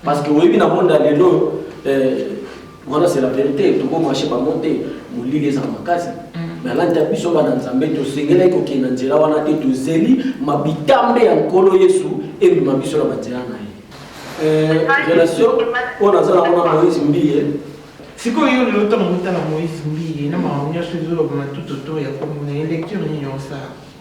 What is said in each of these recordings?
Parce que oui, dans le monde, voilà, c'est la vérité. Tout le monde marche pas monter, mon lit les amakasi. Mais là, tu as pu sur la nzambe, tu sais que les coquins n'ont pas la tête, tu zéli, ma bitambe en colo yesu et ma biso la batiana. Relation, on a ça, on a Moïse Mbiye. Si vous avez le temps de Moïse Mbiye, on a tout autour, il y a une lecture, il y a ça.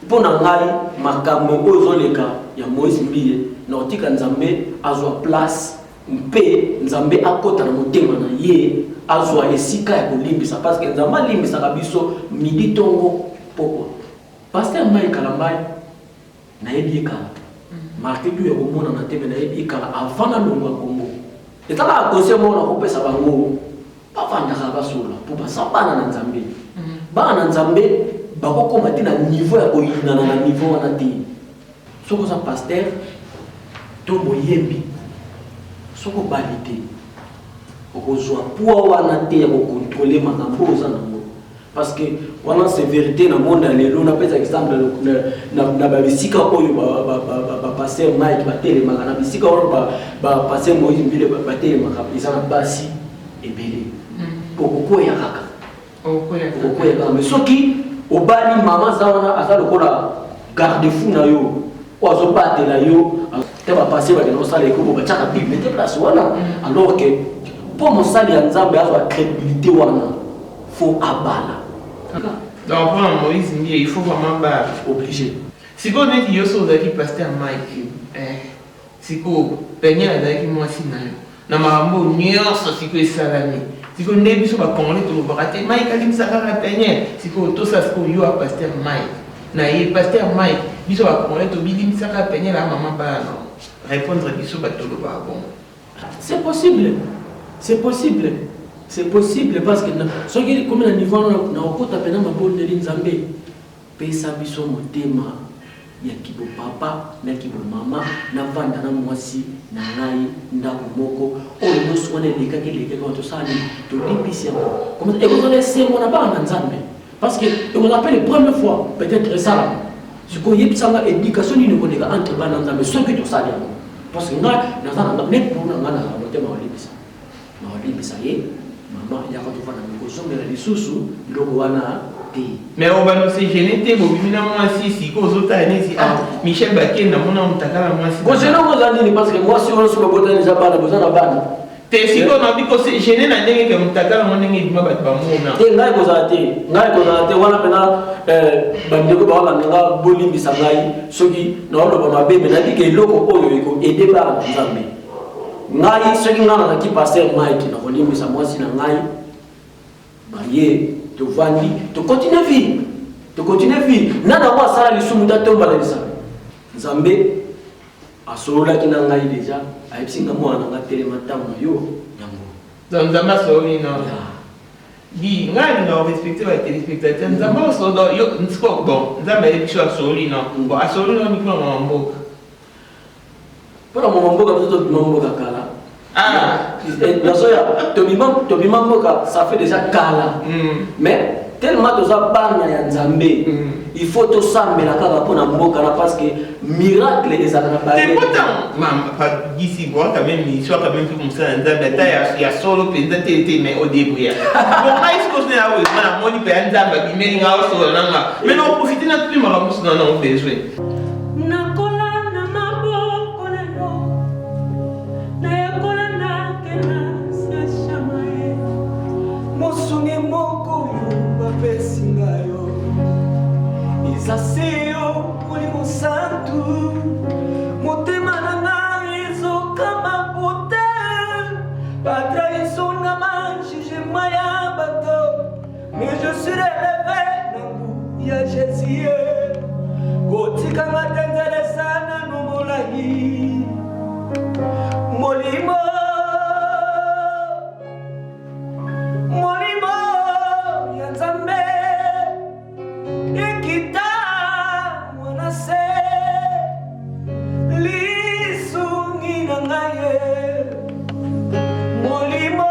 Pour nangai, makambo ozoleka ya Moïse Mbiye, nautika nzambe azwa place, mpe nzambe akota na motema na ye. Azwa esika ya kolimbisa parce que nzamba limbisa kabiso midi tongo poko pasteur Mike Kalambai na yebi kala marque du ya komona na tebe na yebi kala avant na longa kombo etala conseil mona ko pesa bango pa vanda ka basula pour basabana na nzambe bana na nzambe bakokoma tina niveau ya koyina na niveau wana ti soko za pasteur to boyembi soko balite okozwa poa wana te ya kocontrôler makambo oza nango parce que wana c'est vérité na monde lelo na pesa exemple na babisika oyo pasteur Mike batelemaka na bisika oyo pasteur Moïse Mbile batelemaka eza na basi ebele okokoya kaka okokoya kaka mais soki obali mama za wana aza lokola garde-fou na yo o azobatela yo te bapasser bakena osala ekobo batiaka bible te place wana alors que pour mon salut en Zambie, il y a la crédibilité. Il faut abattre. Donc, pour Moïse, il faut vraiment battre. Obligé. Si vous avez dit que pasteur Mike, si vous peignez avec moi, si vous avez dit que vous salami. Si vous avez dit que vous avez dit Mike, vous avez peigné. Si vous avez dit que vous avez pasteur Mike. Na pasteur Mike, vous avez dit que vous avez peigné la maman. Répondre à ce que vous avez dit. C'est possible. C'est possible. C'est possible parce que ce qui est comme un niveau na okota pena mabolo de nzambe pesa biso motema ya kibo papa na kibo mama na vanda na mwasi na ngai ndako moko oyo nyonso wana lekaki kwa tosali to lipisia comme et vous laissez mon aba na nzambe parce que on appelle la première fois peut-être ça ce qu'on y psanga éducation ni ko deka entre bana nzambe ce que tosali parce que ngai na zana ne pour na ngana motema olipisa na olipisa ye maman ya ko tofana mikoso mais la lisusu biloko wana te mais on va nous se gêner te bobimina mwasi si ko zotani si Michel Bakenda mona mutakala mwasi ko zeno ko zani parce que mwasi on so botani za bana bozana bana te si ko na biko se gêner na ndenge ke mutakala mona ndenge bima bat bamona te ngai ko za te wana pena bandeko ba wana nga bolimbisa ngai soki na olo ba mabebe na dike loko oyo iko aider ba nzambe ngai soki ngana na ki passer Mike na kolimbisa mwasi na ngai ba ye to vandi to continuer vie nana wa sala lisumu ta tomba la bisa nzambe asolola kina ngai deja ayipsinga mwana nga telema tamu yo yango nzambe soli no di ngai no respecter ba téléspectateurs nzambe solo yo ntiko bon nzambe ebisho soli no bon asoli no mikro mambo para mambo ka to mambo ka kala nazoya tobima mboka ça fait déjà kala mais tellement toza bana ya nzambe il faut to sambela kaka pona mboka na parce que miracle ezala na baye pourtant pas d'ici bon quand même il soit quand même comme ça nzambe ta ya solo penza tete mais au début ya bon mais est-ce que c'est là où na moni pe nzambe bi meli nga solo nanga mais non profiter na plus mala musu na on besoin Isaseo Mulimo Santo Motema na ngai ezokama pote Pas trahison na manjije maya bato Mais je suis relevé nangu ya Jésus Kotika matenzele sana numulahi Molimo ya Nzambe Ekita wanase lisungi na ngaye molimo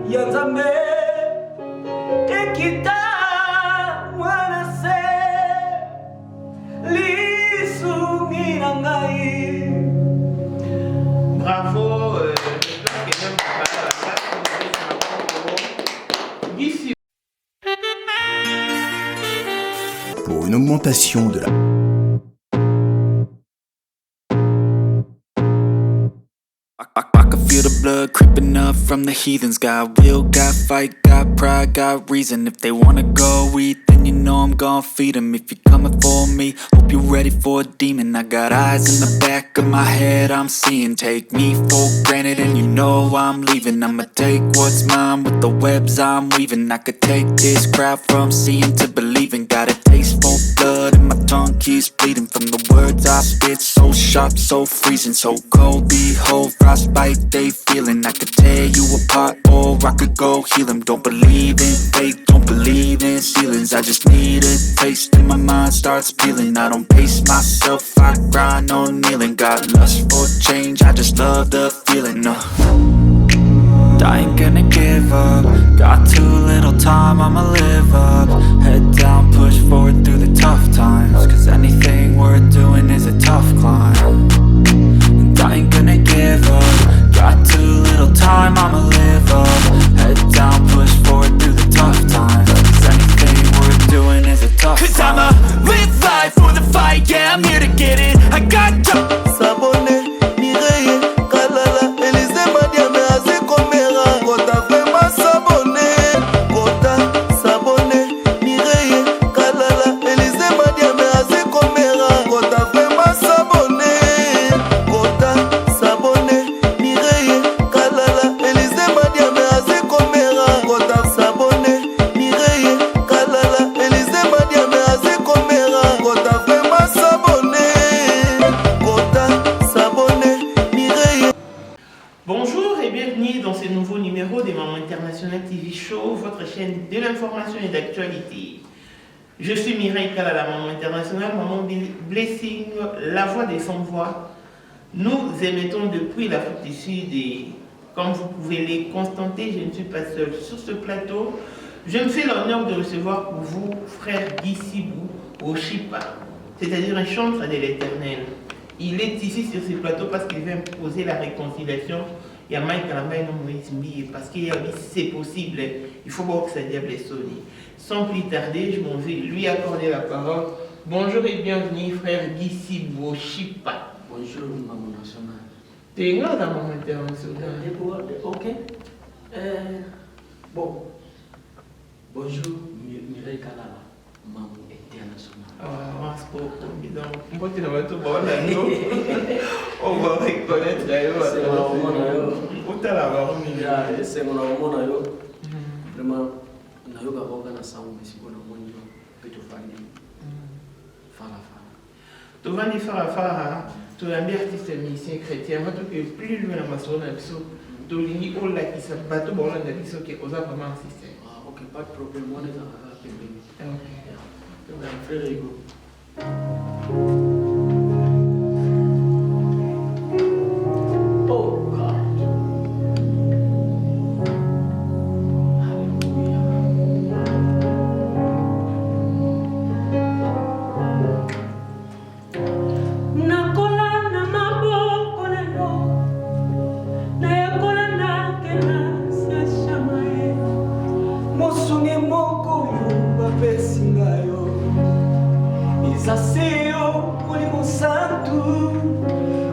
ya Nzambe Ekita présentation de la... I can feel the blood creeping up from the heathens. Got will, got fight, got pride, got reason. If they wanna go eat, then you know I'm gon' feed them. If you're coming for me, hope you're ready for a demon. I got eyes in the back of my head, I'm seeing. Take me for granted and you know I'm leaving. I'ma take what's mine with the webs I'm weaving. I could take this crowd from seeing to believing. Got a taste for blood and my tongue keeps bleeding. From the words I spit, so sharp, so freezing. So cold, behold, frostbite they feeling. I could tear you apart or I could go heal them. Don't believe in fate, don't believe in ceilings. I just need a taste and my mind starts peeling. I don't pace myself, I grind on kneeling. Got lust for change, I just love the feeling. I ain't gonna give up. Got too little time, I'ma live up. Head down, push forward through the tough times. Cause anything worth doing is a tough climb. And I ain't gonna give up. Got too little time, I'ma live up. Head down, push forward through the tough times. Cause anything worth doing is a tough climb. Cause I'ma live life for the fight, yeah, I'm here to get it. I got to Sabone, Mireille, Kalala, Elise Madiame, Azekomera, Kota Fema Sabone, Kota Sabone, Mireille, Kalala, Elise Madiame, Azekomera, Kota Fema Sabone, Kota Sabone, Mireille, Kalala, Elise Madiame, Azekomera, Kota Sabone, Mireille, Kalala, Elise Madiame, Azekomera, Kota Fema Sabone. Bonjour et bienvenue dans ce nouveau numéro des Mamans International TV Show, votre chaîne de l'information et d'actualité. Je suis Mireille Kalala, Maman Internationale, Maman Blessing, la voix des sans-voix. Nous émettons depuis l'Afrique du Sud et comme vous pouvez les constater, je ne suis pas seule sur ce plateau. Je me fais l'honneur de recevoir pour vous frère Guy Sibou au Chipa, c'est-à-dire un chantre de l'Éternel. Il est ici sur ce plateau parce qu'il veut imposer la réconciliation. Il y a Mike Kalamba et Moïse Mbi parce qu'il a dit c'est possible, il faut voir que ça diable est sonné. Sans plus tarder, je m'en vais lui accorder la parole. Bonjour et bienvenue frère Guy Sibou au Chipa. Bonjour Maman Nationale. Tu es là dans Maman Internationale. Ok. Bon. Bonjour Mireille Kalala, Maman Internationale. On va reconnaître c'est mon amour vraiment nayoka koka na sango mesiko na moni pe to fandi fara tovandi fara toyambi artiste musicien chrétien vato que plus loin na masolo na biso tolingi olakisa bato baolanda biso ke oza vraiment un système. Ok, pas de problème, on est dans la pembeni. Ok. Frère Hugo. Oh God. Nakola na maboko na yo, nayakola na kelasi ya shamae, mosungi moko yo bapesi ngayo, izasi yo molimo santu,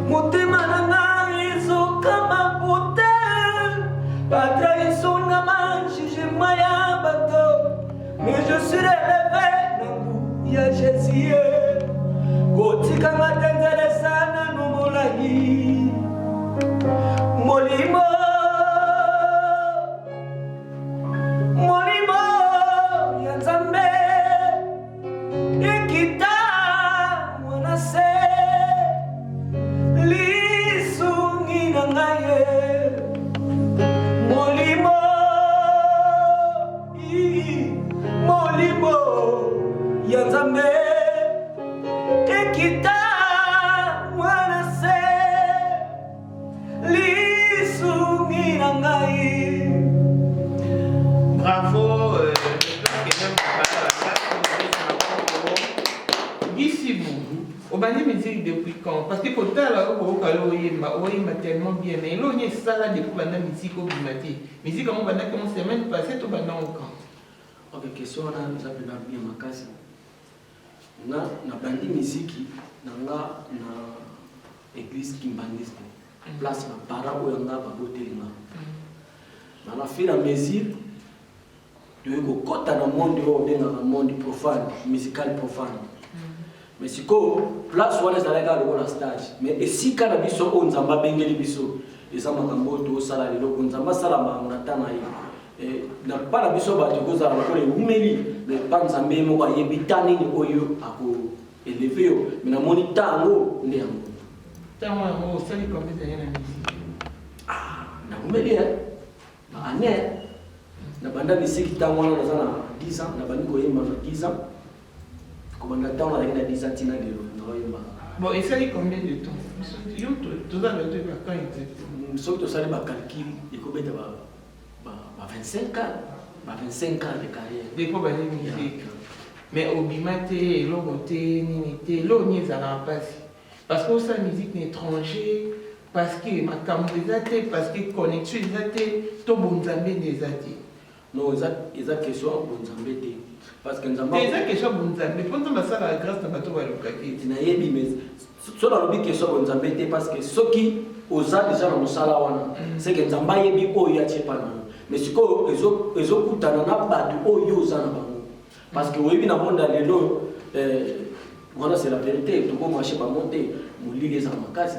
motema na ngai ezokama pote, batrahison na majugement ya bato, mais je suis relevé na ngu ya Jésus. Kotika matenzele sana numulahi Molimo Molimo ya Nzambe Ikita mwanase Lisungi na ngaye Molimo Molimo ya Nzambe Ekita mwana se lisungi na ngai. Bravo, Guy Sibou, au bani musique depuis quand? Parce que pour ta là, on yemba tellement bien, mais là on est ça là depuis banda musique au bimati. Musique comme banda comme semaine passée tout banda au camp. Ok, question là, nous avons bien ma case. na bandi musique nanga na église kimbangiste place na para oyo nga babotelinga na fur et à mesure de kokota na monde oyo bengaka monde profane musical profane mais siko place wana ezalaka lokola stage mais esika na biso oyo nzambe abengeli biso eza makambo oyo tosala lelo nzambe asala makambo na ntango na ye na pa na biso bato kozala lokola ewumeli mais pa nzambe moko ayebi ta nini oyo akoeleve yo mais namoni ntango nde yango ntango yango osali combien d'années na musique nakumeli na année na banda misiki ntango wana naza na 10 ans na bandi koyemba na 10 ans kobanda ntango nazalaki na 10 ans ntina lelo nakoyembaka bon esali combien de temps yo tozala toyeba quand exactement soki tosali bacalcule ekobeta ba 25 ans ba 25 ans de carrière depo bazali musique mais obima te eloko te nini te eloko nini ezalaka mpasi parce que osala musique na étranger parce que makambo eza te parce que connexion eza te to bonzambe nde eza te non eza question bonzambe te parce que nzambe eza question bonzambe mpo nzambe asalaka grâce na bato balukaki te nayebi mais so nalobi question bonzambe te parce que soki oza déjà na mosala wana c'est que nzambe ayebi oyo atie pa na yo mais sikoyo ezokutana na bato oyo oza na bango parce que oyebi na monde ya lelo wana c'est la vérité tokomarche bango te molili ezala makasi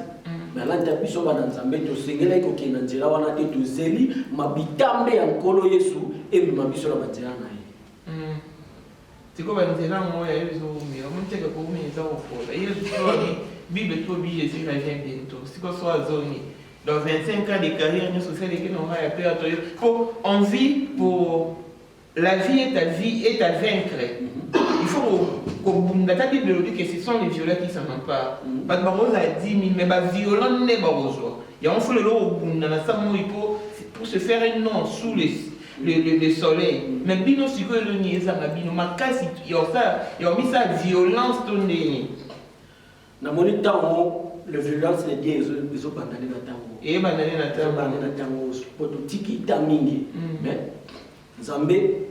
mais alandi ya biso bana nzambe tosengelaki kokende na nzela wana te tozeli mabitambe ya nkolo yesu ebima biso na banzela na ye sikoyo banzela yango yayo ezomela monteka koumia eza kofola yesu soani bible to bi jésus revient bientôt sikoyo so azongi dans 25 ans de carrière nyonso osaleki nonga ya père toyo po on vit pour la vie est à vaincre il faut kobunda ta bible dit que ce sont les violents qui s'en emparent bato bakozala 10 000 mais baviolent nde bakozwa yango fo lelo kobunda na sa moi pour se faire un nom sous le soleil mais bino sikoyo eloni ezanga bino makasi yaomisa violence to ndeni namoni ntango le violence de Dieu ezobandane na ntango eyebandane na ntango po totiki ta mingi mais nzambe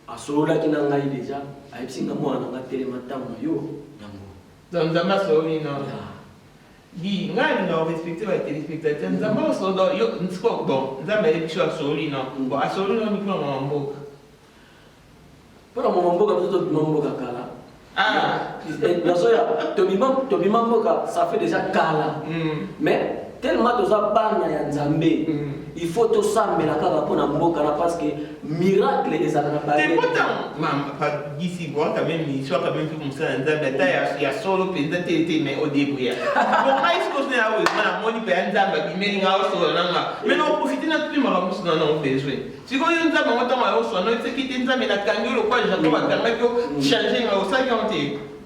asololaki na ngai déjà ayebisinga mwana na nga telema ntango na yo yango nzambe asololi na gi ngai alinga korespecte batelespectateur nzambe osolo yo nsiko bon nzambe ayebi biso asololi na bon asololi na mikolo na mboka mpona mama mboka biso tobima mboka kala nazoya tobima mboka ça fait déjà kala mais tellement toza bana ya nzambe il faut tosambela kaka mpona mboka na parce que miracle ezala na bae gisi bon quand même il soit quand même plus mosala nzambe ata ya solo mpenza te mais odébrouilla bon ngai sikosone awo ezana moni mpe ya nzambe abimeli nga osola nanga mais na oprofite na tuli makambo mosu nana obesoin sikoyo yo nzambe yango ntango ayosola no eseki te nzambe nakangi yo lokwa jato bakangaki yo change nga osalaki yango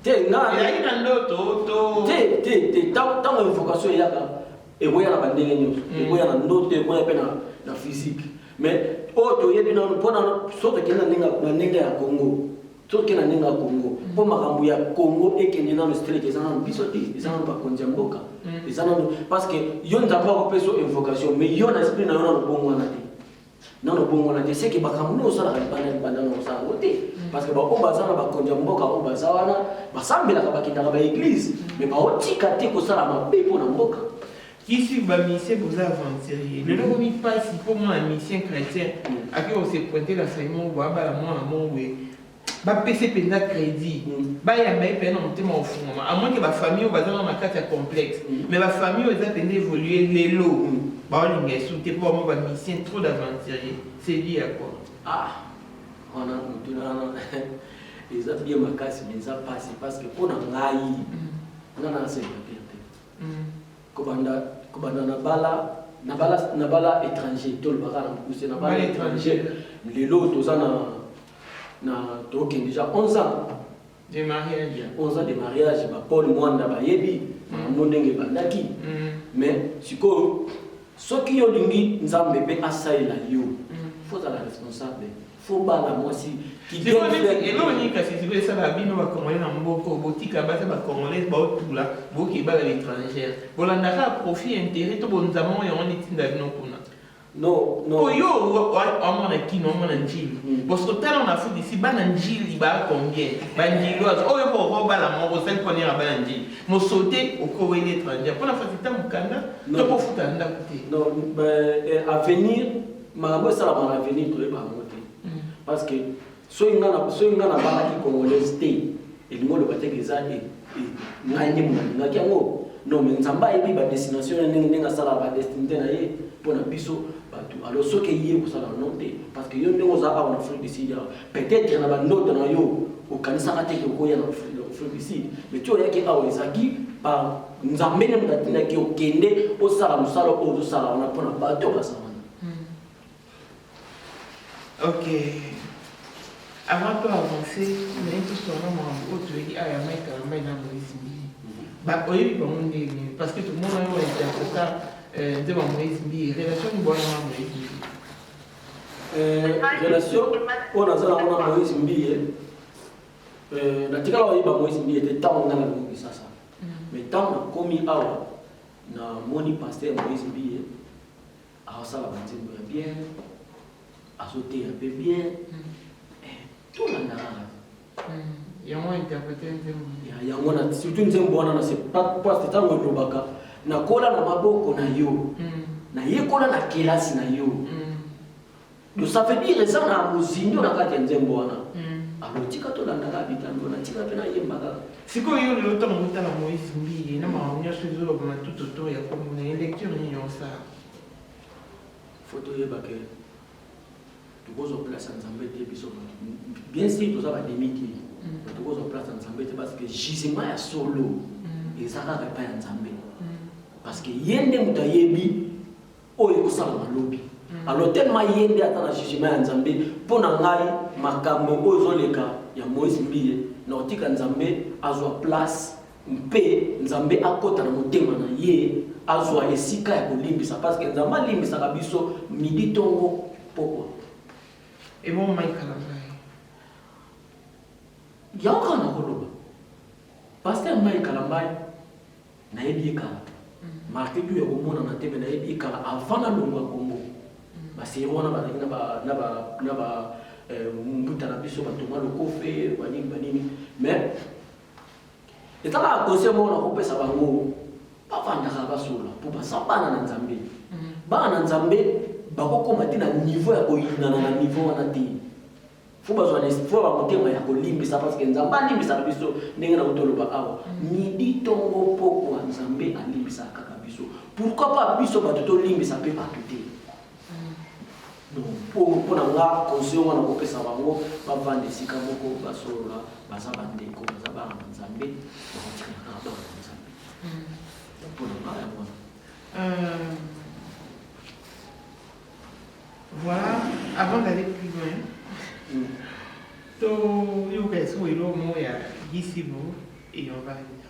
te ezalaki na ndoto te ntango invocation eyaka eboya na bandenge nyonso eboya na ndoto eboya mpe na physique mais oyo toyebi nano mpona so tokende na ndenge ya congo tokende na ndenge ya congo mpo makambo ya congo ekende nano strek eza nano biso te eza nano bakonzi ya mboka eza nano parce que yo nzambe akopesa invocation mais yo na esprit na yo nano bongo wana te seke makambo nde osalaka libanda na osala ngo te parce que baoyo baza na bakonzi ya mboka oyo baza wana basambelaka bakendaka baeglise mais baotika te kosala mabe mpo na mboka kisi bamisien boza aventurier lelo komi mpasi mpo mwana misien chrétien ake ose pointe la sai moko abala mwana moko boye bapese mpenza crédit bayamba ye mpenza na motema ofungama amoinke bafamille oyo bazanga na kati ya complexe mais bafamille oyo eza mpenza évolue lelo baolinga esu te mpo bamo bamisien trop d'aventurier c'est lié à quoi wana motuna eza bien makasi mais eza mpasi parce que mpo na ngai nga na célibataire te kobanda na bala étranger tolobaka na mokuse na bala étranger lelo toza na tokende déjà 11 ans de mariage 11 ans de mariage bapole mwanda bayebi makambo ndenge ebandaki mais sikoyo soki olingi nzambe mpe asalela yo fo ozala responsable fo bala mwasi eloni kasi sikoyo esala bino bakongolais na mboka botika baza bakongolais baotula boki bala l'étrangère bolandaka profit intérêt to bonzama oyo yango netinda bino kuna Non, non. Oh yo, on a qui non, on a njili. Parce que tel on a fait ici, ban njili, bah combien? Ban njili, oh yo pour roba la mort, c'est qu'on est à ban njili. Mo sauter au Koweït étranger. Pour la fois c'est un Canada, tu peux foutre un côté. Non, à venir, ma ça la à venir tu es pas monter. Parce que soit il y a na bala qui congolais et le monde va te que ça et ngani muna ngakiango. Non mais nzamba ebi ba destination ndenge sala ba destinité na ye pona biso batu alors ce que yé ko sala non te parce que yo ndenge za en Afrique du Sud peut-être na ba note na yo au kanisa ka te ko ya na Afrique du Sud mais tu oya ki awo ezaki par nzambe ne mutatina ki okende o sala musala o sala on a pona bato ba sala. OK. Avant de avancer, mais tout ce qu'on a autre dit à la mec à la main Moïse. Bah oui, parce que tout le monde a été de Moïse Mbi, relation de bonne Moïse. Relation on a ça on a Moïse Mbi na tikala wa Moïse Mbi était tant dans la Moïse ça. Mais tant na komi awa na moni pasteur Moïse Mbi a ça la bâtiment bien a sauté un peu bien. Tout là. Il y a moins interprété un peu. Il y a moins surtout nzembo wana na c'est pas c'est tant ngo lobaka na kola na maboko na yo. Na ye kola na kelasi na yo. Donc ça veut dire ça na muzinyo na kati nzembo wana. Alors tika to landa ka bitango na tika pena yemba ka. Siko yo le temps ngota la Moïse Mbi na ma onyo sezo ba tout autour ya comme une lecture ni ça. Photo yeba ke tu gozo place nzambe te biso bien sûr tout ça va démiter. Tu gozo place nzambe te parce que jugement ya solo ezaka ka pa nzambe. Parce que yende mutayebi oyo kosala malobi. Alors tellement yende ata na jugement ya nzambe pona ngai makambo oyo zoleka ya Moïse Mbi na otika nzambe azwa place mpe nzambe akota na motema na ye azwa esika ya kolimbisa parce que nzambe alimbisaka biso midi tongo pokwa. Et bon Mike Kalambai. Yauka na koloba. Pasteur Mike Kalambai na yebi kala. Marque du ya komona na tebe na yebi kala avant na longwa Kongo. Ba sirona ba na ba mbuta na biso batoma lokofe banini mais etala conseil mo na kopesa bango pa vanda ka basola pour basabana na nzambe. Bana nzambe bakokoma tina niveau ya koyinana na niveau wana te. Faut besoin d'espoir ba motema ya kolimbisa parce que nzambe alimbisa biso ndenge na kotoloba awa. Midi tongo poko nzambe alimbisa kaka biso. Pourquoi pas biso ba to limbisa pe ba tuté. Donc pour nga conseil wana kopesa bango ba vande sika moko basola bazaba ndeko bazaba nzambe ba kotika ba nzambe. Pour nga ya wana. Voilà, avant d'aller plus loin, il y a un mot ici et on va revenir.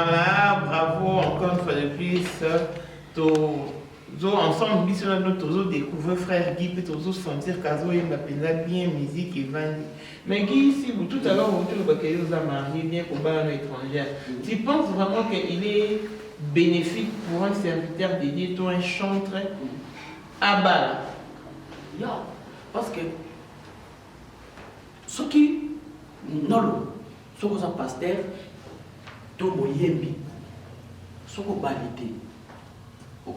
Voilà, bravo encore une fois de plus. Ensemble, nous découvrir frère Guy, puis nous sentir qu'il bien musique et vendre. Mais Guy, si vous tout à l'heure, vous avez marié bien pour une étrangère, tu penses vraiment qu'il est bénéfique pour un serviteur dédié, toi un chantre à Bala? Yeah, parce que ce qui non, ce que ça pasteur, tout le yembi, ce que validé, pour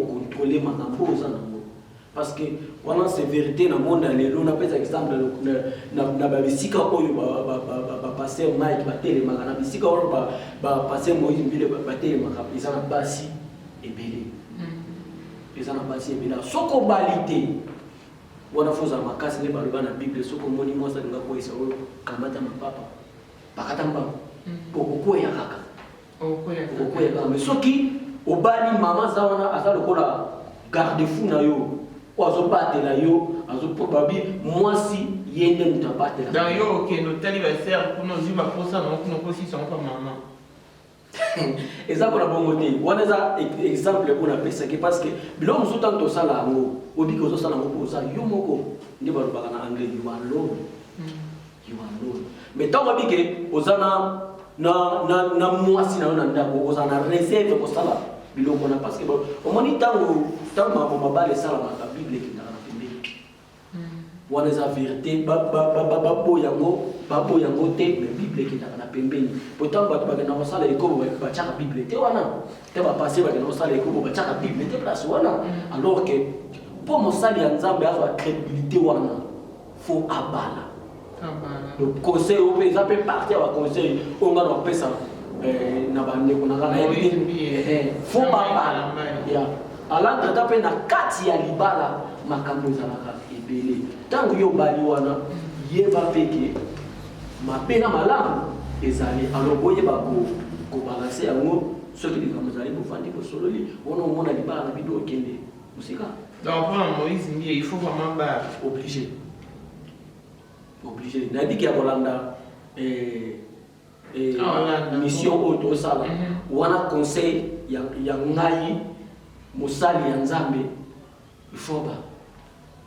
contrôler ma parce que voilà c'est vérité dans le monde on a par exemple na babisika oyo ba passer Mike ba téléma na bisika oyo ba passer Moïse mbile ba téléma ils en basi ebele ils en basi ebele soko balité wana foza makasi ne baloba na Bible soko moni mosa nga ko isa oyo kamata mapapa bakata mbaba poko ya kaka poko ya kaka mais soki obali mama zawana asa lokola garde-fou na yo ozo batela yo azo probabi mwasi yende mutabatela dans yo ke no anniversaire pour nos ziba pour ça non ko si son pas maman exemple na bongo te wana za exemple on appelle ça parce que bilo muso tanto sala ngo obi ko zo sala ngo ko sa yo moko ndi ba lobaka na anglais you alone mais tant obi ke ozana na mwasi na na ndako ozana réserve ko sala bilo kona parce que au moni tango mabale sala na Bible qui na pembe wana za vérité babo yango te mais Bible qui na pembe pourtant ba na sala eko ba chaka Bible te wana te ba passer ba na sala eko ba chaka Bible te place wana alors que pour mo sala ya nzambe azo crédibilité wana faut abala le conseil au pays ça peut partir au conseil on va leur pesa na bande kuna kana faut baba ya alanga tape na kati ya libala makambo ezalaka ebele tango yo bali wana yeba peke mapena malamu ezali alors boyeba ko balancer yango soki likambo ezali bofandi bosololi wana omona libala na bido okende musika donc pour Moïse il faut vraiment obligé nabi ki ya kolanda mission auto sala wana conseil ya ngai musali ya nzambe il faut ba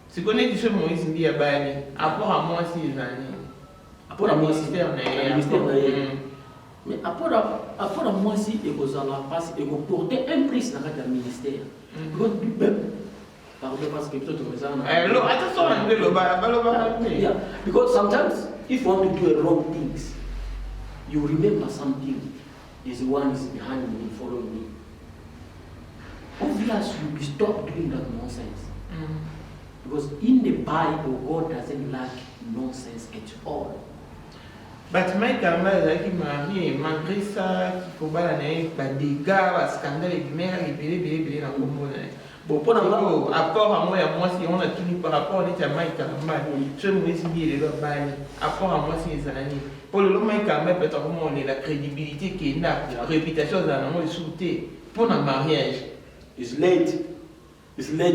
si connais tu sais Moïse ndi ya bani rapport à moi si zani rapport à moi si ministère mais rapport à moi si ekozala passe et ko porter un prix na kati ya ministère parce que plutôt mais ça yeah because sometimes if you want to do wrong things you remember something is the one is behind me following me obviously you will stop doing that nonsense because in the Bible God doesn't like nonsense at all but my camarade qui marie malgré ça qu'il faut balaner ba dégâts ba scandale et mère et belé na Congo bon pour rapport à moi si on a tenu par rapport à Mike Kamba je me dis les bani rapport à moi si les années pour le Mike Kamba peut-être comment on est la crédibilité qui est là la réputation dans le monde souté pour un mariage it's late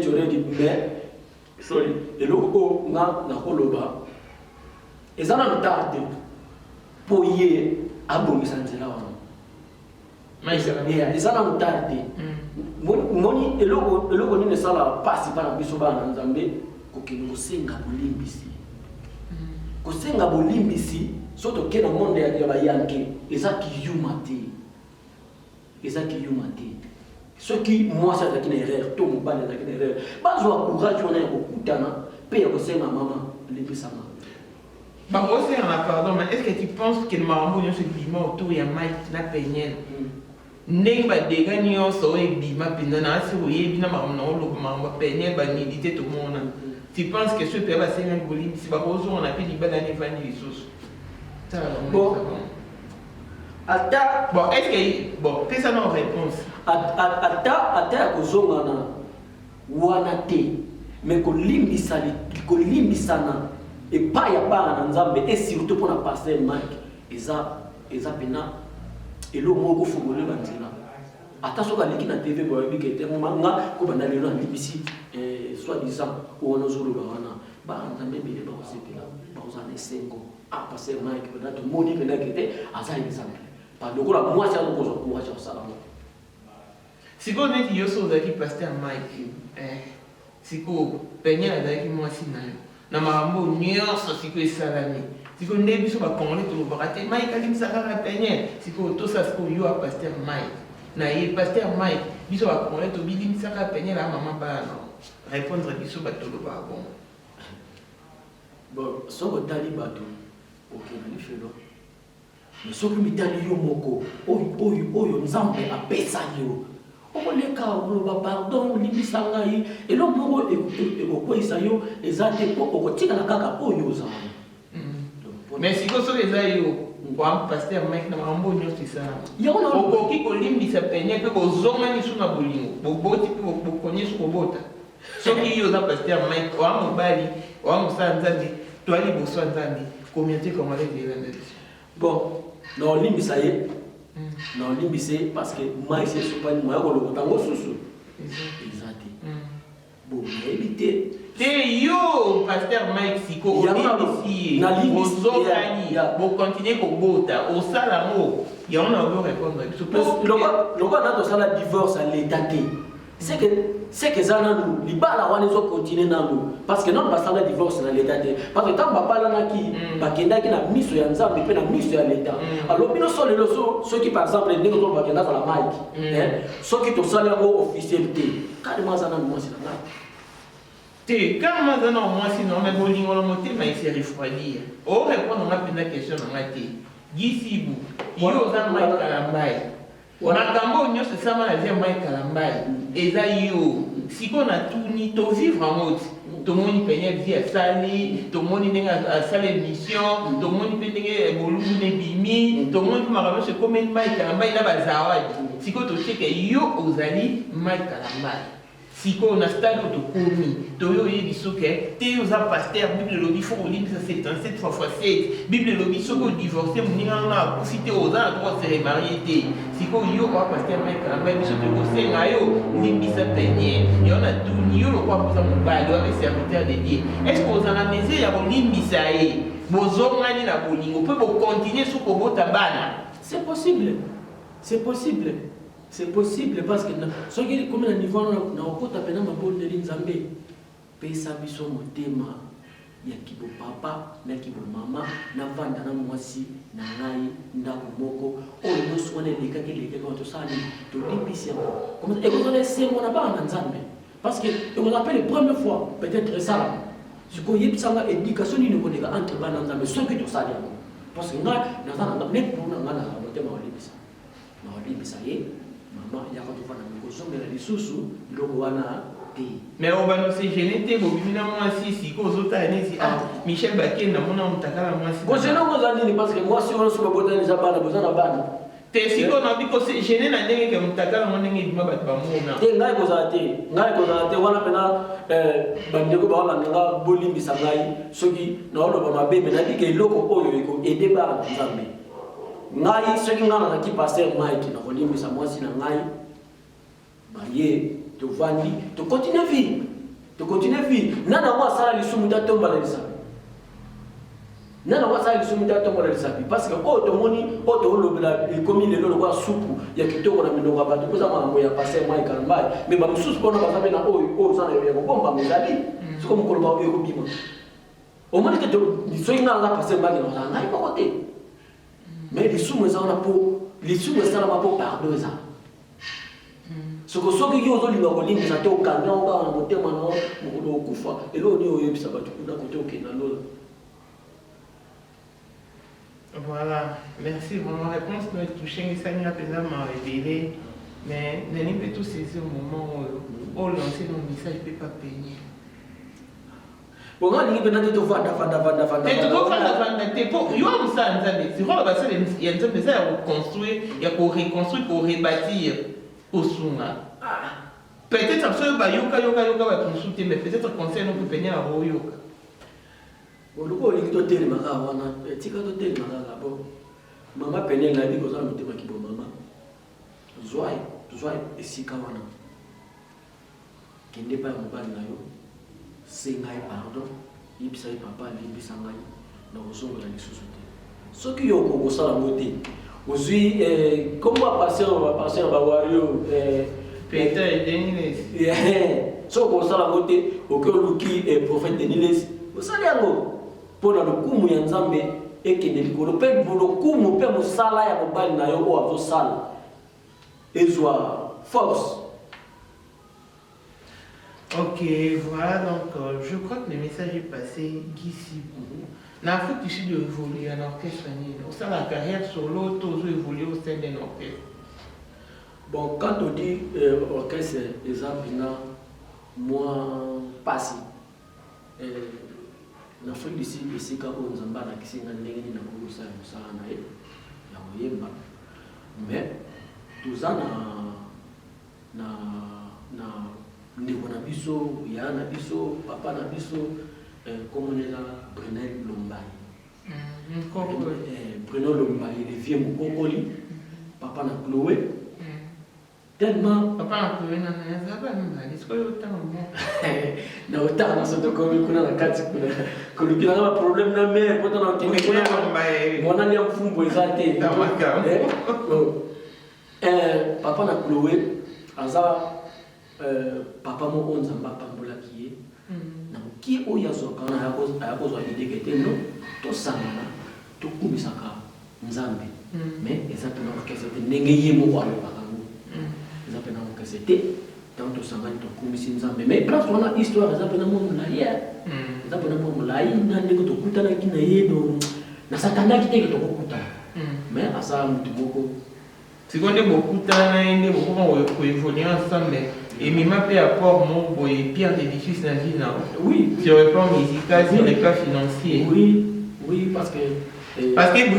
already mais sorry et loko na koloba ezana ntarde pour y abomisa nzela wana ezana ntarde moni eloko nini sala pasi bana biso bana nzambe kokende kosenga bolimbisi soto ke na monde ya bayanke ezaki yuma te soki mwasi azalaki na erreur to mobali azalaki na erreur bazwa courage wana ya kokutana mpe ya kosenga mama limbisanga aussi on a pardon mais est-ce que tu penses que le marambo nyonso ebima autour ya Mike na Peniel ndenge badega nyonso oyo ebima mpenza na asi oyebi na makambo na oloba makambo Peniel banidi te tomona tu penses que soki mpe basenga bolimbisi bakozonga mpe libala nevandi lisusu bon est-ce que bon pesa na réponse ata ya kozonga na wana te mais kolimbisana epai ya bana na nzambe et surtout mpona pasteur Mike eza pena eloko moko kofungole banzela ata soki aleki na tv boyebika ete nga kobanda lelo alimbisi soi-disant wana ozoloba wana bana nzambe ebele bakozepela bakozala na esengo pasteur Mike pena tomoni penaki ete aza exemple Par le coup, la moitié de nos courage au salon. Si vous êtes yoso qui pasteur Mike, si vous peignez avec moi si na marambo nyonso si vous salami. Si vous n'avez pas de congolais tout le baraté, Mike alim sakara peigner. Si vous tout ça ce que yo a pasteur Mike. Na y pasteur Mike, biso ba congolais to bilim sakara peigner la maman ba non. Répondre biso ba tout le ba bon. Bon, si vous avez bateau, ok, on fait là. Mais si vous avez yo moko, oyo nzambe a pesa yo. On les cas, on va pardon, libisanga yi, et l'homme moko ekokwisa yo, ezate ko tika na kaka oyo za. Mais si vous avez les yo, kwa pasteur Mike na mambo nyonso ça. Yo na okoki kolimbisa penye pe kozongani su na bolingo. Boboti pe bokonye su kobota. Soki yo za pasteur Mike, wa mobali, wa musanzandi, toali boso nzandi, communauté congolaise de l'évangélisation. Bon, non limbisa ye. Non limbise parce que moi c'est super moi ko tango susu. Exact. Bon, éviter te yo pasteur Mike siko olimbisi na limbisi bozokani bo continuer ko bota o sala mo ya on a veut répondre le quoi na to sala divorce à l'état c'est que ça nous libala wana zo continuer nanu parce que non pas sala divorce na l'état parce que tant papa là qui bakenda ki na miso ya nzambe pe na miso ya l'état alors bino so le loso ceux qui par exemple ndeko to bakenda za la Mike ceux qui to sala mo officialité carrément ça na moi c'est là quand moi dans moi sinon mais bolingo le moté mais c'est refroidir on répond on a plein de questions on a dit gisibu yo za Mike Kalambai makambo nyonso esama na vie Mike Kalambai eza yo sikona tuni to vivre en mode tomoni penye vie asali tomoni ndenge asala émission tomoni mpe ndenge bolungu nebimi tomoni mpe makambo nyonso ekomeli Mike Kalambai na bazawadi sikoyo totieke yo ozali Mike Kalambai siko na stade autokomi toyo yebi soke te oza pasteur bible lobi fo olimbisa 77 fois 7 bible lobi soko divorcer moninga na akufi te oza na droit se remarier te siko yo kwa pasteur Mike Kalambai biso tokosenga yo limbisa penye yo na tuni yo lokwa koza mobali oza serviteur de Dieu est-ce que oza na mesure ya kolimbisa ye bozongani na bolingo mpe bokontinue soko bota bana c'est possible c'est possible parce que ce qui est comme le niveau na okota pena mabolo de nzambe pesa biso motema ya kibo papa na kibo mama na vanda na mwasi na ngai ndako moko oyo nyonso wana elekaki kwa tosali tolibisi yango comme ekozala esengo na bana nzambe parce que on appelle la première fois peut-être ça ce qu'on yebisanga éducation ni koleka entre bana nzambe soki tosali yango parce que ngai nazana net pour na ngana motema olibisa ye maman ya ko tofana mikosomela lisusu biloko wana te mais on va nous se gêner te bobimina mwasi siko ozotala neti Michel Bakenda mona mutakala mwasi bozena ngoza nini parce que mwasi wana soba botani za bana bozana bana te siko na biko se gêner na ndenge ke mutakala mona ndenge bima bato bamona te ngai koza te wana pena bandeko ba wana nga bolimbisa ngai soki na oloba mabe me na dike eloko oyo eko aider bana nzambe ngai soki ngana na ki passer Mike na kolimbisa mwasi na ngai ba ye to vandi to continuer vie nana wa sala lisumu ta tomba la lisabi nana wa sala lisumu ta tomba la lisabi parce que to moni to lobela komi lelo lo kwa supu ya kitoko na minoko ba to za mambo ya passer Mike Kalambai mais ba mususu kona ba sabe na o sana ya bomba mezali siko mukolo ba yo bima o moni ke to soki ngana na passer Mike na ngai ba kote mais les sous mes en po les sous mes en po pardon ça ce que soki yo zo linga ko limisa te okanga on ba motema na mo kufa elo ni oyo bisa batu kuna kote okena lola. Voilà, merci vraiment. Réponse nous est touchée, ça nous a m'a révélé, mais nous peut tout saisir au moment où lancer nos messages peut pas payer. Bon, on dit que nous devons faire il y a pour reconstruire, pour rebâtir au Sunga. Peut-être absolument yoka va consulter, mais peut-être conseil nous peut venir à Royoka. Bon, le coup, il est wana tika to tel mara bon. Mama penel la vie ko za mutema ki bon mama. Zoai esika wana. Kende pa mobali na yo. Sengai pardon, ibisa papa libisa ngai na kozongola lisusu te. Soki yo ko sala mote, Aussi, comment passer à Bawario Peter et Deniles. So ko sala ngote okeoluki prophète Deniles. Osali yango pona lokumu ya Nzambe ekende likolo pe lokumu pe mosala ya mobali na yo o azosala. Ezwa force. Ok, voilà donc je crois que le message est passé ici. Dans l'Afrique du Sud, il évolue en orchestre. Au sein de la carrière solo, tous évoluent au sein d'un orchestre. Bon, quand on dit orchestre, exemple, moi, passé. En Afrique du Sud, ici, quand on a un qui mais tout ça, ndeko na biso ya na biso papa na biso comme on est là Brunel Lombai Bruno Lombai le vieux mukokoli papa na Chloé tellement papa na Chloé na zaba na est-ce que autant na autant na soto comme kuna na kati kuna kuna na problème na mère quand on a tenu kuna Lombai mona ni mfumbo ezate papa na Chloé azaba papa mo onzamba pambola kiye na ki oya zokana yako zo idekete no to sangana to kumisaka Nzambe mais ezapena okesete ndenge yemo walo bakango ezapena okesete tant to sangana to kumisi Nzambe mais place wana histoire ezapena mo mulaya ezapena mo mulaya na ndeko to kutana kina yedo na satana kiteke to kutana mais asa mutu moko seconde beaucoup de beaucoup ont évolué ensemble et même peu apport mon boy pierre d'édifice dans la vie oui sur le plan musical sur le plan financier oui parce que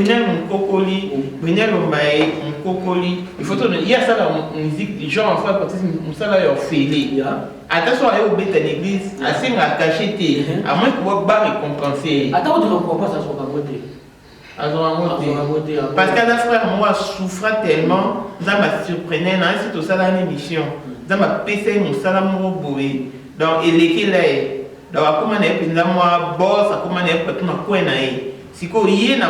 Brunel Lombai mon cocoli il faut il y a ça dans la musique genre en fait parce que ça là est fêlé attention à au bête à l'église assez à cacher à moins que vous pas récompenser attends tu ne comprends pas ça sur ta beauté. Parce qu'un frère moi souffrait tellement, ça m'a surprenait, c'est tout ça dans l'émission. Ça m'a pété mon salam boé. Donc il est qu'il est. Donc comment on est moi boss, comment on est pas tout ma si ko yé na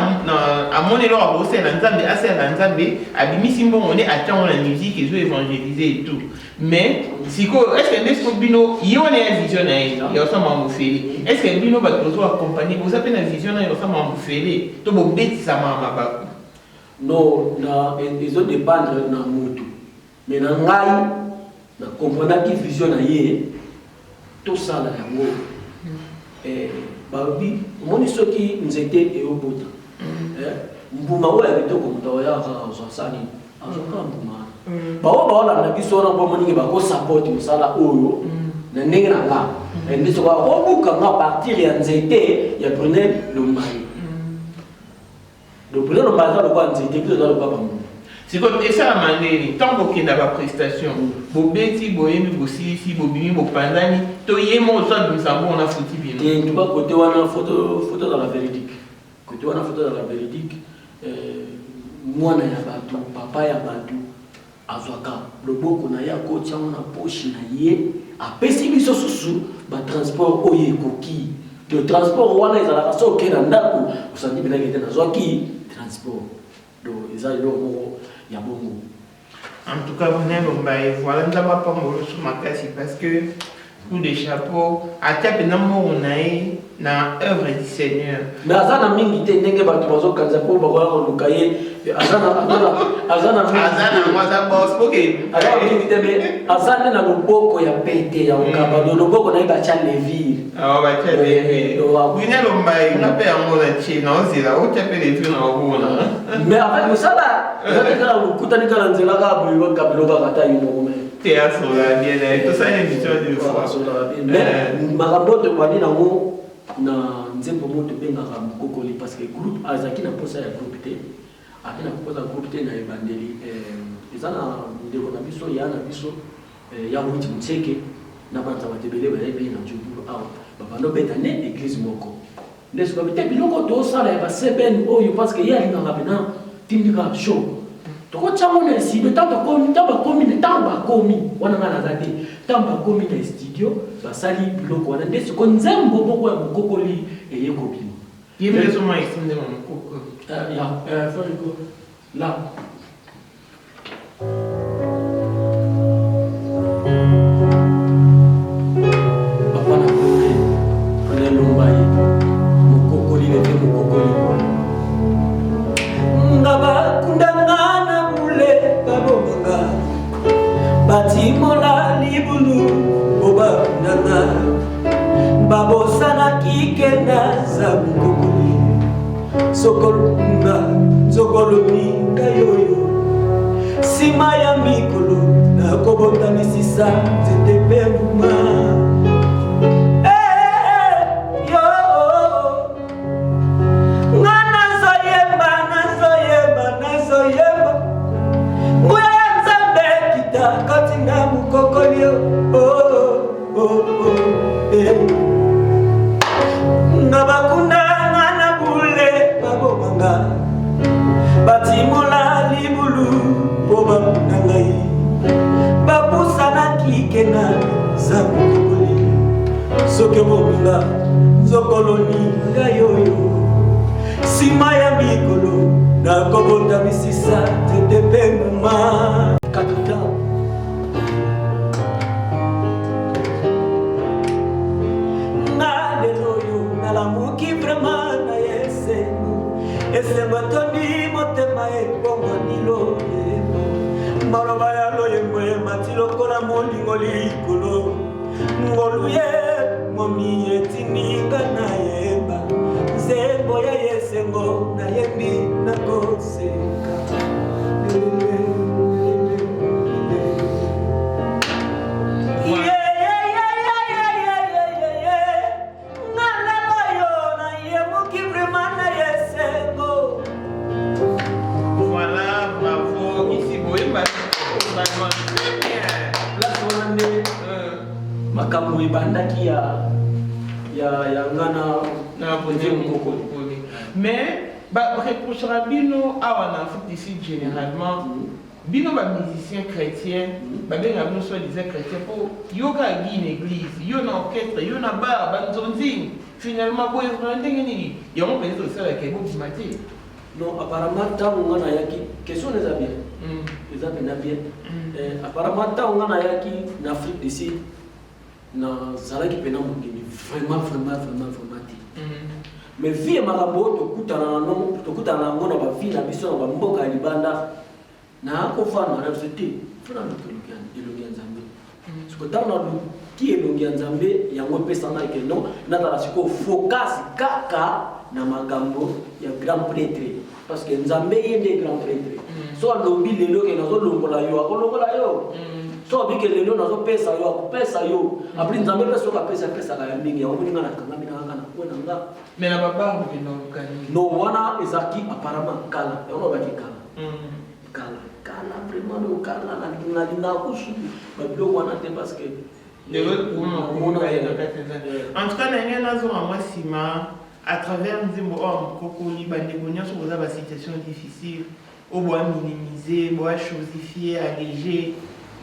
amone lo a bossé na Nzambe assez na Nzambe abimi simbo on est attend la musique et je évangéliser et tout. Mais si ko est-ce que n'est-ce bino y on est visionnaire il y a ça m'a fait est-ce que bino va toujours accompagner vous appelez un visionnaire il y a ça m'a fait to bo beti ça m'a ba non na ils ont dépendre na moto mais na ngai na comprendre qui visionnaire tout ça là yango babi moni soki nzete e obota mbuma oya bitoko mutawa ya ka sani azoka mbuma bawo na biso na bo moni ba ko support musala oyo na ndenge na nga ndiso kwa obuka nga partir ya nzete ya Brunel Lombai do Brunel Lombai za kwa nzete biso za kwa bambu c'est comme ça la manière tant qu'il n'a pas prestation bobeti boyemi bosisi bobimi bopandani to yemo so bisambo on a foutu bien et tu vas côté wana photo dans la véridique côté wana photo dans la véridique mwana ya batu papa ya batu azwaka loboko na ya kotia na poche na ye apesi biso susu ba transport oye koki de transport wana ezalaka so kena ndako usandi bila ngete na zwaki transport do ezali lo ya bongo. En tout cas, Brunel Lombai, voilà, nous n'avons pas mon sous ma classe parce que coup de chapeau, à taper dans mon naï, dans l'œuvre du Seigneur. Mais Azana mingi te nenge ba tubazo kanza po ba kwa lukaye Azana moi ça bosse pour que Azana mingi te be Azana na loboko ya pete ya ukaba do loboko na ba cha levi. Ah ba cha levi. Brunel Lombai, on appelle en mode chez non c'est là où tu appelles les trucs en haut là. Mais avec ça là, ça te kala kutani kala nzela ka bu ka biloka kata yuno me. Théâtre là bien tout ça est émission de fois. Mais makambo te kwani na ngo na nzembo moto bengaka mukokoli parce que groupe azaki na posa ya groupe te akina posa groupe te na evangeli ezana ndeko na biso ya na biso ya wuti mtseke na banza batebele ba ebi na jubulu awa babano beta ne église moko ndeso ba bete biloko to sala ba seben oyo parce que yali na bana tindika show toko chamona si de tamba komi ne tamba komi wana ngana zati tamba komi na studio basali biloko wana ndeso ko nzembo boko ya mukokoli eyeko bino yembe so mai sunde mo mukoko ya farigo là. Papa n'a pleuré, prenez l'ombaye, mon cocoli, levez mon cocoli. Ngaba kundangana bule babonga, batimola libulu boba kundanga, babosana kikenda za mukokoli, sokolunga zokolunga yoyo, sima ya mikolo na kobota misisa zitepe muma. Batimola libulu boba nangai babusana kikena za mukokoli soke mominga zokoloni ngayoyo sima ya mikolo na kobota misisa tetepe muma katuta na leloyo na la muki vraiment na yesenu ese matoni motema ebongo nilo maloba ya loyembo matilo kola molingo likolo ngoluye momi etininga na yeba nzembo ya yesengo na yembi na koseka makambo ebandaki ya ngana na poser mokokoli. Mais reprochera bino awa na Afrique d'ici généralement bino ba musicien chrétien ba benga bino soit disait chrétien pour yoga gi une église yo na orchestre yo na bar ba nzonzi finalement boy ndenge nini yo mo penser ça avec ebo bimati. Non, apparemment tango ngana yaki question les bien. Les bien bien. Apparemment tango ngana yaki na Afrique d'ici na zalaki pena mongemi vraiment mais vie makambo tokutana nango na ba vie na biso na ba mboka ya libanda na akofana na société fana lukiluki elongi ya nzambe siko tana luki elongi ya nzambe yango pesanga ke non natala siko focus kaka na makambo ya grand prêtre parce que nzambe yende grand prêtre so alobi lelo ke nazo longola yo akolongola yo so bike lelo nazo pesa yo akopesa yo apri nzambe pesa ka pesa ka mingi yango ninga na kanga mina kana kona nga mais na baba ngino kani no wana ezaki apparemment kala yango baki kala vraiment no kala na linga kusu bablo wana te parce que en tout cas na nazo moi sima à travers nzimbo mokokoli bandebonya sur la situation difficile au bois minimiser bois chosifier alléger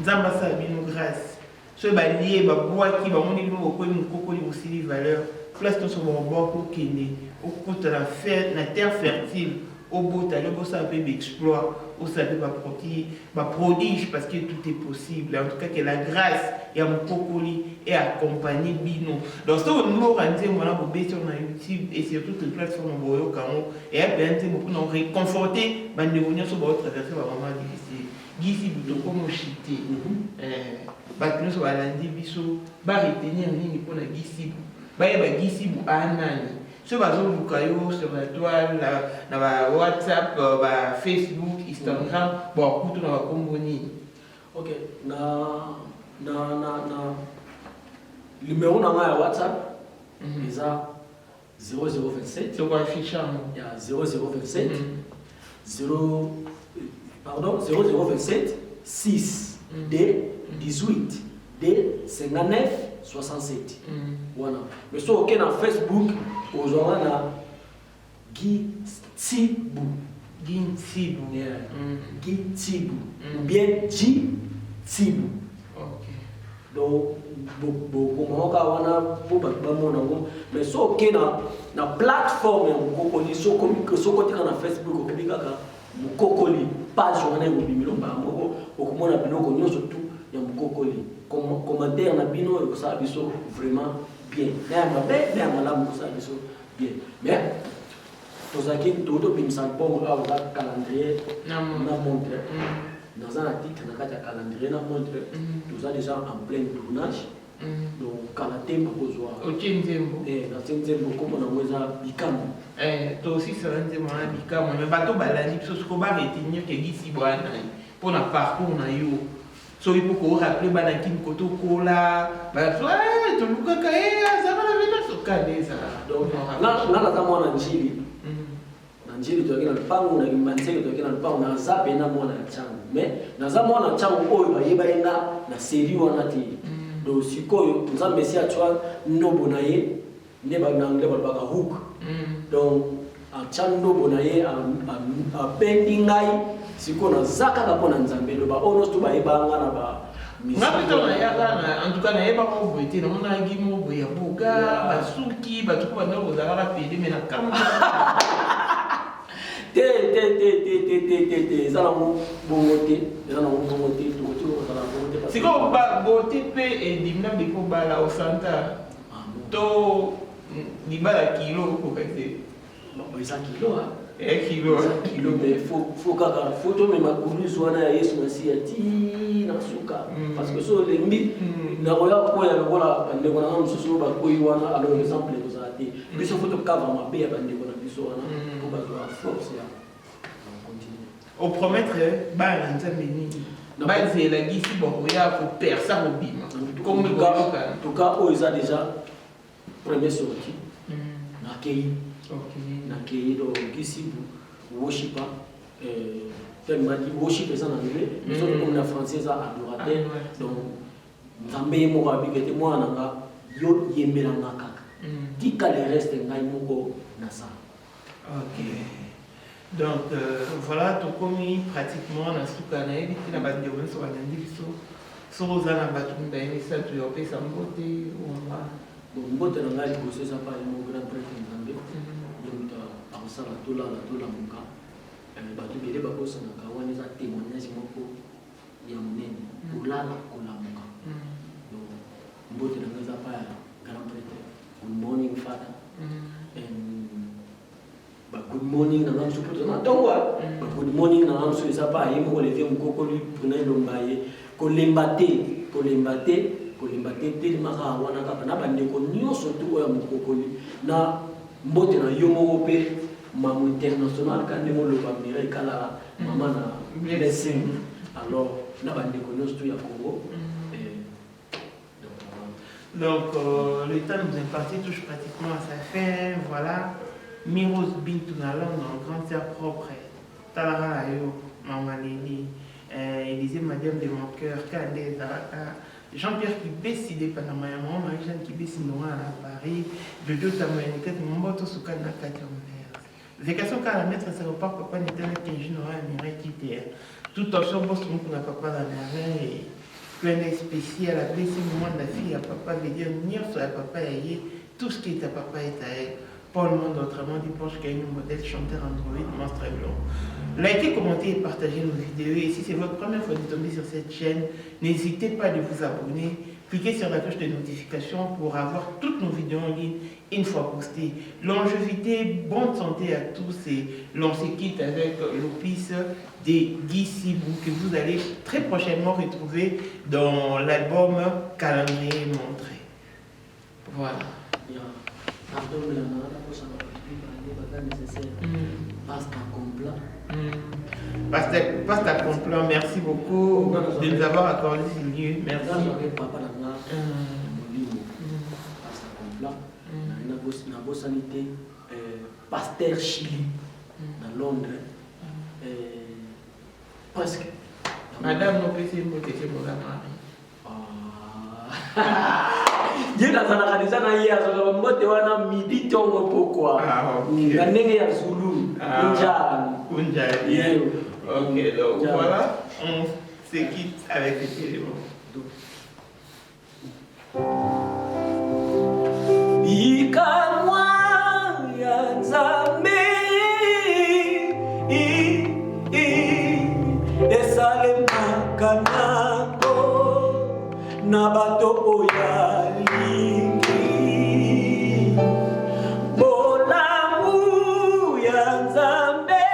nzamba sa bino grâce so ba lié ba bois qui ba moni bino ko mokokoli aussi valeur place to so bon pour kene au côté la faire na terre fertile au beau talent au ça peut exploit au ça peut ba prodige parce que tout est possible en tout cas que la grâce ya mokokoli est accompagné bino donc ça nous rendez moi pour baisser sur YouTube et sur toutes les plateformes boyo kamo et bien pour nous réconforter bande bonio sur votre traverser ba moment difficile gisi butoko moshité bato nyonso balandi biso baretenir nini mpona gisi bayeba gisi bu anani so bazoluka yo sur la toile na ba WhatsApp ba Facebook Instagram bakutu na bakombo nini ok na numéro na nga ya WhatsApp eza 0027 c'est quoi afficher ya 0027 0027 6 D 18 D 59 67 voilà mais so ok na Facebook ozonga na Gitibu Gitibu bien Gitibu donc beaucoup wana pour ba mona ngo mais so ok na plateforme ko ni so tika na Facebook ko bikaka mokokoli page wana ekobimela bango okomona biloko nyonso tu ya mokokoli commentaire na bino ekosala biso vraiment bien na ya mabe na ya malamu ekosala biso bien mais tozalaki tobimisa album awa oza calendrier na montre naza na titre na kati ya calendrier na montre toza déjà en plein tournage donc kala te bakozwa otie nzembo natie nzembo kombo nango eza bikambo tosisala nzembo wana bikambo me bato balandi biso soko baretenir ke gisi bwana mpona parcours na yo soki mpo korappele bana kini kotokola bato tolukaka azala na vena sokande ezala donc nga naza mwana njili na njili toyaki na lupango na kimanseke toyaki na lupango naza mpe na mwana ya ntango mais naza mwana ntango oyo bayeba ye nga na seri wana te donc sikoyo nzambe esi atwa ndobo na ye nde bananglais balobaka hook donc atya ndobo na ye apendi ngai sikoyo naza kaka mpo na nzambe loba oyo nyonso to bayebanga na nga mpe to nayaka en tout cas nayebaka oboye te namonaki moboye ya boga basuki batuku banda kozalaka pede me na kamo te eza nango bongo te eza nango bongo te tokoti kozala bongo te sikoyo bote mpe edimina mpe bala osanta to libala kilo okoka te eza kilo kilo mais faut kaka faut tomema kulusu wana ya yesu masiya ti na suka parce que so olembi nakoya koya lokola bandeko nanga mosusu oyo bakoyi wana alors exemple ekozala te biso fo tokava mabe ya bandeko na biso wana mpo bazwa force ya continue opromettre bana na nzambe nini bazela gisi bokoya kopersa kobima toka oyo eza déjà première sortie nakei do gisibu worshipa madi worship eza na anglais biso tokomi na français eza adorateur donc nzambe ye moko abiki ete mwana nanga yo yembelanga kaka tika le reste ngai moko nasala. Donc voilà, tokomi pratiquement na suka na yebi te na bandeko nyonso balandi biso soko oza na bato mibale misato ya opesa mbote mbote na ngai liboso eza pa mo grand prêtre nzambe ye moto akosala tolamuka bato ebele bakosanaka wana eza témoignage moko ya monene kolala kolamuka mbote na ngai eza pa ya grand prêtre. Good morning father good morning na ngamso poto na tongwa good morning na ngamso eza pa ye moko lever mukoko lui pona lomba ye kolemba te te maka wana kaka na bandeko nyonso tu oya mukokoli na mbote na yo moko pe mamu international kandi mo loba mira ikala mama na blessing alors na bandeko nyonso tu ya Congo. Donc le temps nous est parti touche pratiquement à sa fin. Voilà, Miros Bintou Nalon dans Grand Terre Propre, Talara Ayo, Maman Lili, Élisée Madame de mon cœur, Kandé Zaraka, Jean-Pierre qui décidé par la maman, Marie-Jeanne qui décide à Paris, Jojo Tamoyanika, Momboto Soukana Katammer. Vécation qu'à la maître, ça repart, papa n'était qu'un jeune aura un miracle qui était. Tout en chambre, pour n'a pas la marin et plein spécial à blessé le moment de la fille à papa veut dire venir sur la papa et tout ce qui est à papa est à elle. Pas le monde autrement dit pense qu'il y a une modèle chanteur Android monstre blanc. Likez, commentez et partagez nos vidéos et si c'est votre première fois de tomber sur cette chaîne, n'hésitez pas à vous abonner. Cliquez sur la cloche de notification pour avoir toutes nos vidéos en ligne une fois postées. Longévité, bonne santé à tous et l'on se quitte avec l'office des Guy Sibou que vous allez très prochainement retrouver dans l'album Calendrier montré. Voilà. Pasta complet, merci beaucoup de nous avoir accordé ce lieu. Merci. Pasteur Chili dans Londres presque madame no pesi mbote c'est mon mari ye nazalaka deja na ye azoka mbote wana midi tongo pokwa na ndenge ya zulu unjani. Ok, donc voilà, on se quitte avec les éléments. Ikamwa ya Nzambe kanako na bato oya lingi bolamu ya nzambe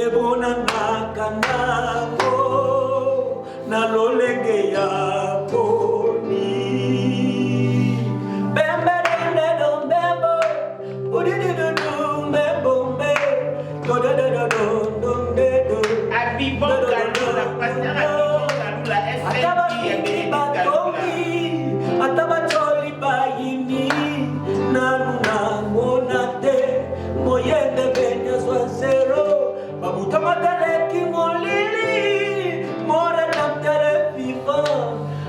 ebona na kanako na lolenge ya poni bembe dende dombebo udididudu mbebombe dododododododo Abibon Kalou, la pasteur Abibon Kalou, la SNI, atabacholi bayini nanu nangonate moyende benya zwa zero babuta mataleki molili more namtere viva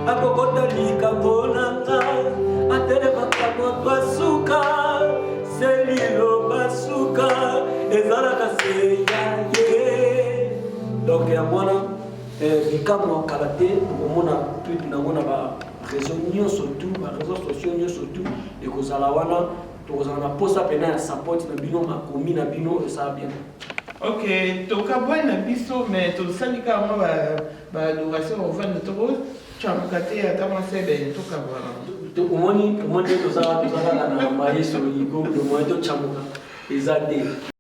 akokota likangonanga atere makamo twasuka selilo basuka ezalaka seya ye donc ya mwana bikamwa kalate omona tweet nango na ba réseau nyonso tout ba réseaux sociaux nyonso tout ekozala wana tokozala na posa pena ya support na bino makomi na bino ça bien. Ok, tokabwa na biso mais tosali kama ba adoration au vent de toko chamukate ata masebe tokabwa. Omoni tozala na mayeso yigo le moyen to chamuka ezade